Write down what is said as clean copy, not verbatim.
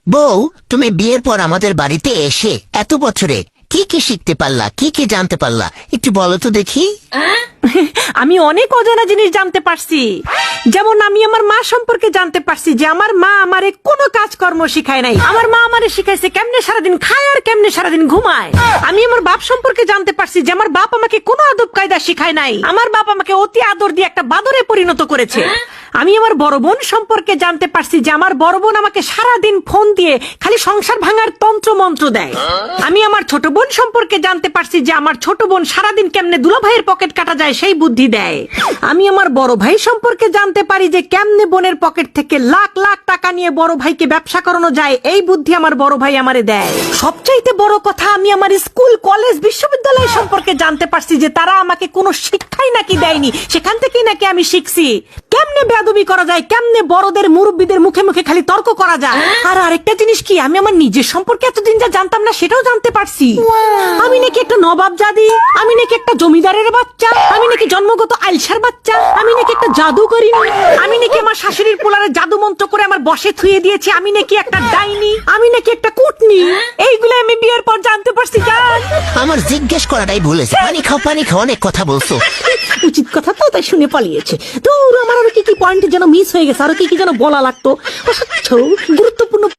বউ, তুমি বিয়ের পর আমাদের বাড়িতে এসে এত বছরে কি কি শিখতে পারলা, কি কি জানতে পারলা, একটু বলো তো দেখি। আমি অনেক অজানা জিনিস জানতে পারছি। যেমন আমি আমার মা সম্পর্কে জানতে পারছি যে আমার মা আমারে কোনো কাজকর্ম শিখায় নাই। আমার মা আমারে শিখাইছে কেমনে সারাদিন খায় আর কেমনে সারাদিন ঘুমায়। আমি আমার বাপ সম্পর্কে জানতে পারছি যে আমার বাপ আমাকে কোনো আদব কায়দা শিখায় নাই। আমার বাপ আমাকে অতি আদর দিয়ে একটা বাদরে পরিণত করেছে। আমি আমার বড় বোন সম্পর্কে জানতে পারছি যে আমার বড় বোন আমাকে সারাদিন ফোন দিয়ে খালি সংসার ভাঙার তন্ত্র মন্ত্র দেয়। আমি আমার ছোট বোন সম্পর্কে জানতে পারছি যে আমার ছোট বোন সারাদিন কেমনে দুলাভাইয়ের পকেট কাটা যায় সেই বুদ্ধি দেয়। আমি আমার বড় ভাই সম্পর্কে জানতে পারি যে কেমনে বোনের পকেট থেকে লাখ লাখ টাকা নিয়ে বড় ভাইকে ব্যবসা করানো যায়, এই বুদ্ধি আমার বড় ভাই আমারে দেয়। সবচাইতে বড় কথা, আমি আমার স্কুল কলেজ বিশ্ববিদ্যালয় সম্পর্কে জানতে পারছি যে তারা আমাকে কোনো শিক্ষাই নাকি দেয়নি, সেখান থেকেই নাকি আমি শিখছি কেমনে বেয়াদবি করা যায়, কেমনে বড়দের মুরব্বীদের মুখে মুখে খালি তর্ক করা যায়। আর আরেকটা জিনিস কি, আমি আমার নিজের সম্পর্কে এতদিন যা জানতাম না সেটাও জানতে পারছি। আমি নাকি একটা নবাব জাদি, আমি নাকি একটা জমিদারের বাচ্চা, আমি নাকি জন্মগত আইলসার বাচ্চা, আমি নাকি একটা জাদুকরি, আমি নাকি আমার শাশুড়ির পোলারে জাদু মন্ত্র করে আমার বসে থুয়ে দিয়েছি, আমি নাকি একটা ডাইনি, আমি নাকি একটা কুটনি। এইগুলো আমি বিয়ের পর জানতে পারছি। জান, আমার জিজ্ঞেস করাটাই ভুলেছে। পানি খাও, পানি খাও, অনেক কথা বলছো। উচিত কথা তো তাই শুনে পালিয়েছে। তো আমার আরো কি কি পয়েন্ট যেন মিস হয়ে গেছে, আরো কি কি যেন বলা লাগতো। গুরুত্বপূর্ণ